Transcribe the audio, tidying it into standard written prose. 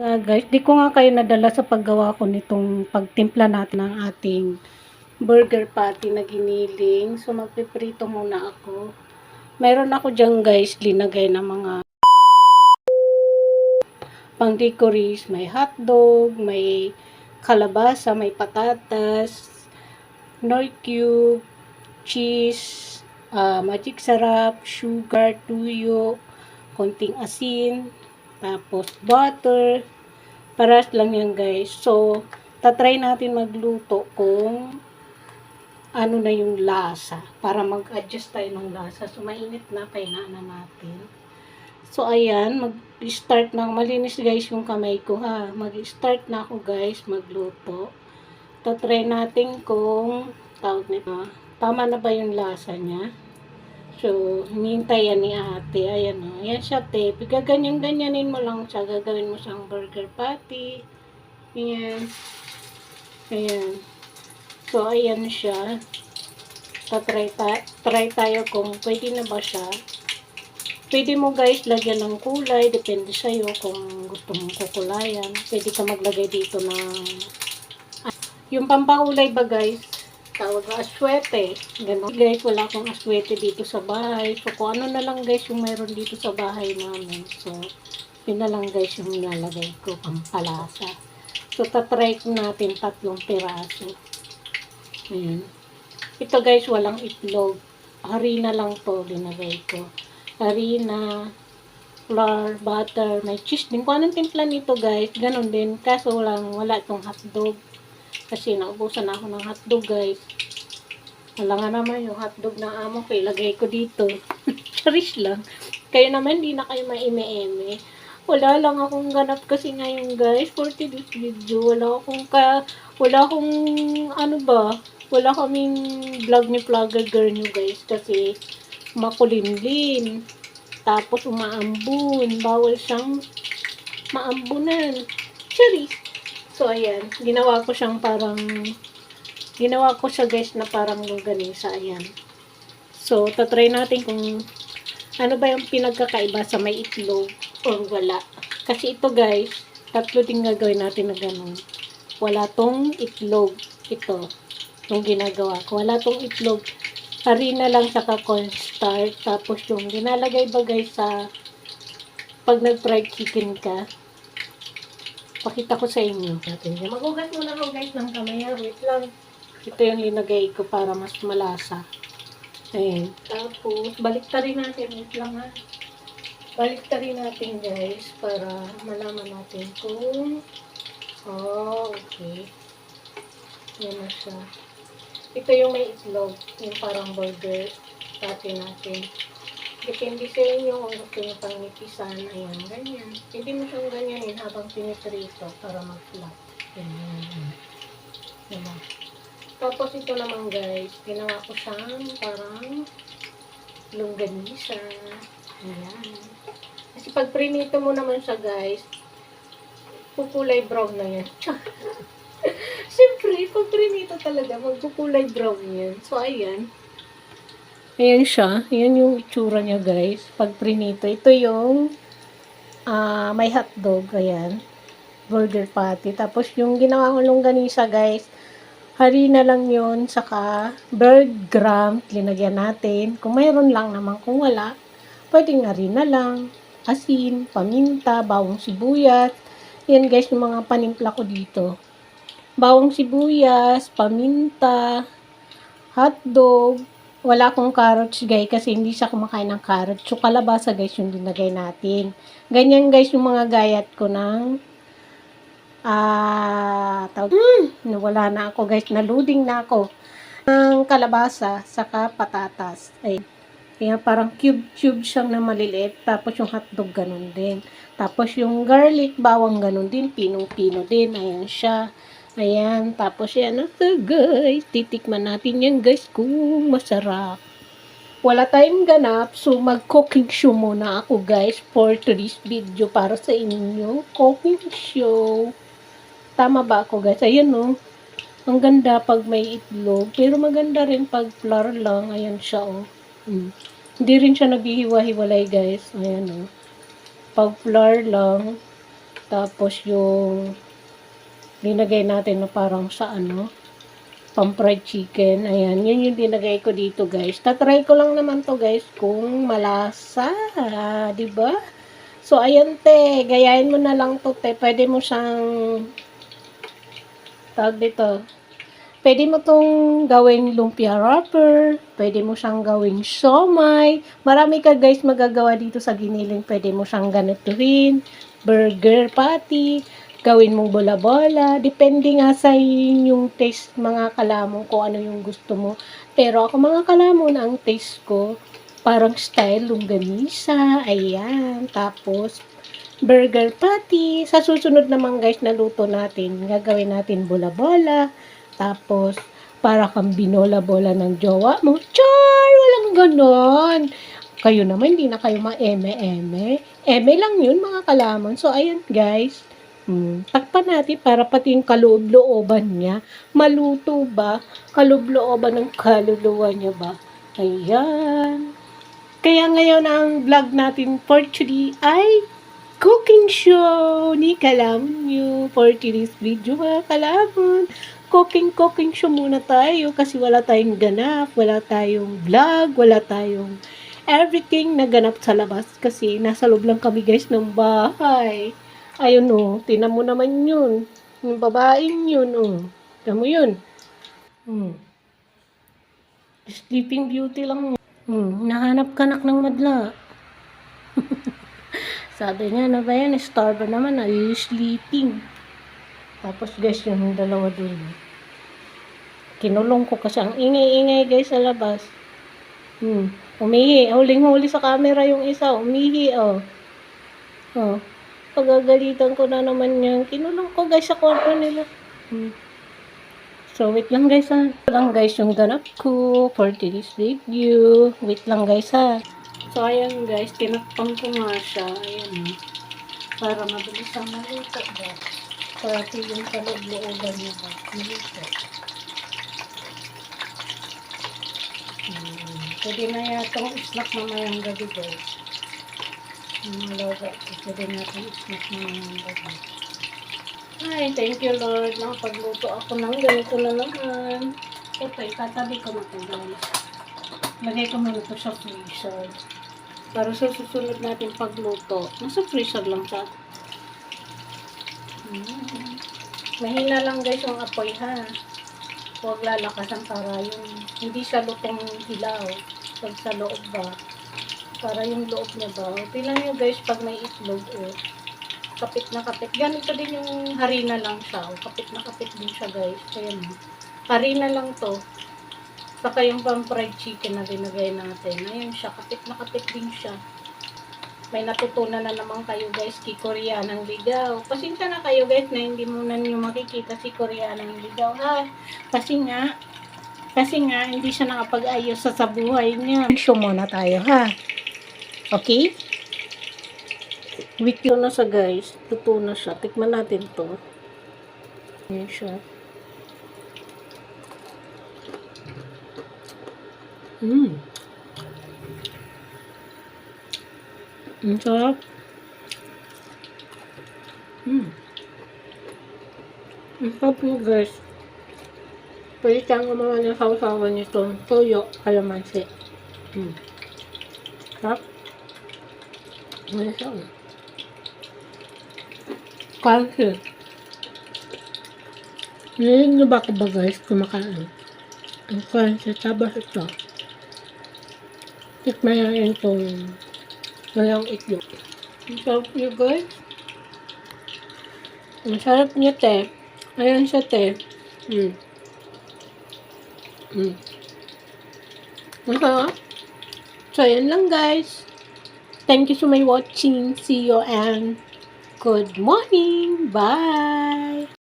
Guys, di ko nga kayo nadala sa paggawa ko nitong pagtimpla natin ng ating burger patty na giniling. So, magpiprito muna ako. Meron ako dyan guys, linagay na mga pang decoris. May hotdog, may kalabasa, may patatas, Knorr cube, cheese, magic sarap, sugar, tuyo, konting asin, tapos butter. Paras lang yan guys. So, tatry natin magluto kung ano na yung lasa. Para mag-adjust tayo ng lasa. So, mainit na. Painaan na natin. So, ayan. Mag-start na. Malinis guys yung kamay ko ha. Mag-start na ako guys magluto. Tatry natin kung tawag nito. Tama na ba yung lasa niya? So, hinihintay yan ni ate. Ayan o. Ayan siya, te. Gaganyan-ganyanin mo lang siya. Gagawin mo siyang burger patty. Ayan. Ayan. So, ayan siya. Try tayo kung pwede na ba siya. Pwede mo guys lagyan ng kulay. Depende sa'yo kung gusto mong kukulayan. Pwede ka maglagay dito ng yung pampakulay ba guys? Tawag na aswete. Ganun. Guys, wala akong aswete dito sa bahay. So, kung ano na lang guys yung mayroon dito sa bahay namin. So, yun na lang guys yung nilalagay ko pampalasa. So, tatry natin 3 piraso. Ayan. Ito guys, walang itlog. Harina lang to linagay ko. Harina, flour, butter, may cheese din. Kung anong timpla nito guys, ganun din. Kaso wala itong hotdog. Kasi naubusan ako ng hotdog guys. Wala nga naman yung hotdog na amo ko. Ilagay ko dito. Charis lang. Kayo naman, hindi na kayo maime-eme. Wala lang akong ganap kasi ngayon guys. For today's video, wala akong ano ba, wala kaming vlog ni vlogger girl nyo guys. Kasi makulimlim. Tapos umaambun. Bawal siyang maambunan. Charis. So, ayan. Ginawa ko siya guys na parang longganisa. Ayan. So, tatry natin kung ano ba yung pinagkakaiba sa may itlog or wala. Kasi ito guys, 3 din gagawin natin na ganun. Wala tong itlog. Ito. Yung ginagawa ko. Wala tong itlog. Harina lang saka cornstarch. Tapos yung ginalagay ba guys sa pag nag-fried chicken ka. Pakita ko sa inyo. Magugas muna ako guys ng kamay. Wait lang. Ito yung linagay ko para mas malasa. Ayan. Tapos, baliktarin natin. Wait lang ha. Baliktarin natin guys para malaman natin kung okay. Yan na siya. Ito yung may itlog. Yung parang burger. Dati natin. Depende sa inyo kung gusto nyo pang nipisan. Ayan, ganyan. Hindi mo siyang ganyanin habang pinitrito para mag-flat. Ganyan. Diba? Tapos ito naman guys, ginawa ko siyang parang longganisa. Ayan. Kasi pag prinito mo naman siya guys, pukulay brown na yan. Siyempre, pag prinito talaga, magpukulay brown yan. So, ayan. Ayan siya. Ayan yung itsura niya guys. Pag prinito. Ito yung may hotdog. Ayan. Burger patty. Tapos yung ginawa ko longganisa guys. Harina lang yun. Saka bergram. Linagyan natin. Kung mayroon lang naman. Kung wala, pwedeng harina lang. Asin, paminta, bawang sibuyas. Ayan guys yung mga panimpla ko dito. Bawang sibuyas, paminta, hotdog. Wala akong carrots guys kasi hindi siya kumakain ng carrots. So kalabasa guys yung dinagay natin. Ganyan guys yung mga gayat ko ng nawala na ako guys. Naluding na ako. Ng kalabasa saka patatas. Ay, kaya parang cube siyang na maliliit. Tapos yung hotdog ganun din. Tapos yung garlic bawang ganun din. Pinong-pino din. Ayan siya. Ayan, tapos yan guys, titikman natin yan guys kung masarap. Wala tayong ganap, so mag-cooking show muna ako guys for today's video para sa inyo. Cooking show. Tama ba ako guys? Ayan o. Ang ganda pag may itlog, pero maganda rin pag flour lang. Ayan siya o. Hindi rin siya naghihiwa-hiwalay guys. Ayan o. Pag flour lang. Tapos yung linagay natin na parang sa pang-fried chicken. Ayan, yun yung dinagay ko dito, guys. Tatry ko lang naman to, guys, kung malasa. Diba? So, ayan, te. Gayahin mo na lang to, te. Pwede mo siyang tawag dito. Pwede mo tong gawing lumpia wrapper. Pwede mo siyang gawing siomai. Marami ka, guys, magagawa dito sa giniling. Pwede mo siyang ganituhin. Burger patty. Gawin mong bola-bola. Depende nga sa inyong taste, mga kalamon, kung ano yung gusto mo. Pero ako, mga kalamon, ang taste ko, parang style longganisa. Ayan. Tapos, burger patty. Sa susunod naman, guys, na luto natin, gagawin natin bola-bola. Tapos, para kang binola-bola ng jowa mo. Char! Walang ganon. Kayo naman, hindi na kayo ma-eme-eme. Eme lang yun, mga kalamon. So, ayan, guys. Takpan natin para pati yung kaloob-looban niya. Maluto ba? Kaloob-looban ng kaluluwa niya ba? Ayan. Kaya ngayon, ang vlog natin for today ay cooking show ni Kalamyo. For today's video, mga kalamon, cooking show muna tayo kasi wala tayong ganap, wala tayong vlog, wala tayong everything na ganap sa labas kasi nasa loob lang kami, guys, ng bahay. Ayun, tinan mo naman yun. Yung babaeng yun, tinan mo yun. Sleeping Beauty lang. Nahanap ka nak ng madla. Sabi niya, na ba yan? Star ba naman? Are you sleeping? Tapos, guys, yung dalawa dun. Kinulong ko kasi ang ingay-ingay, guys, sa labas. Umihi. Huling-huli sa camera yung isa. Umihi, pagagalitan ko na naman yan. Kinulong ko, guys, sa kwarto nila. So, wait lang, guys, ha. Ito lang, guys, yung ganap ko for today's video. Wait lang, guys, ha. So, ayan, guys, tinakpan ko nga siya. Ayan, para mabilis ang maluto, guys. Pati yung kaloob-looban niya, guys. Maluto. Pwede na yatong snack mamayang gabi, guys. Malaga. Pwede natin snack mamayang gabi. Ay, thank you, Lord. Nakapagluto ako ng ganito na naman. Ito, itatabi ko na ito, guys. Lagay ko muna ito sa freezer. Para sa susunod natin pagluto. Nasa freezer lang siya. Mahina lang, guys, yung apoy, ha. Huwag lalakasan para yung hindi siya lutong hilaw. Pag sa loob ba. Para yung loob niya ba. Tingnan nyo, guys, pag may itlog, kapit na kapit. Ganito din yung harina lang siya. Kapit na kapit din siya, guys. Kaya harina lang to. Saka yung pang-fried chicken na dinagay natin. Ayun siya. Kapit na kapit din siya. May natutunan na naman kayo, guys, kay Koreanang Ligaw. Pasensya na kayo, guys, na hindi muna niyo makikita si Koreanang Ligaw, ha? Kasi nga, hindi siya nakapag-ayos sa buhay niya. Show muna tayo, ha? Okay? Week yun na siya, guys. Tuto na siya. Tikman natin to. Ayan siya. Ang sarap. Ang sarap mo, guys. Pwede siyang gumawa ng sausawan nito. Toyo, kalamansi. Sarap. Ano siya? Kasi, ngayon nyo ba ba, guys, kumakain? Ang kasi, tabas ito. Tikmayan itong walang itlog. Ang sarap niya, guys. Ang sarap niya, te. Ayan siya, te. Ang sarap. So, ayan lang, guys. Thank you so much for watching. See you and good morning. Bye.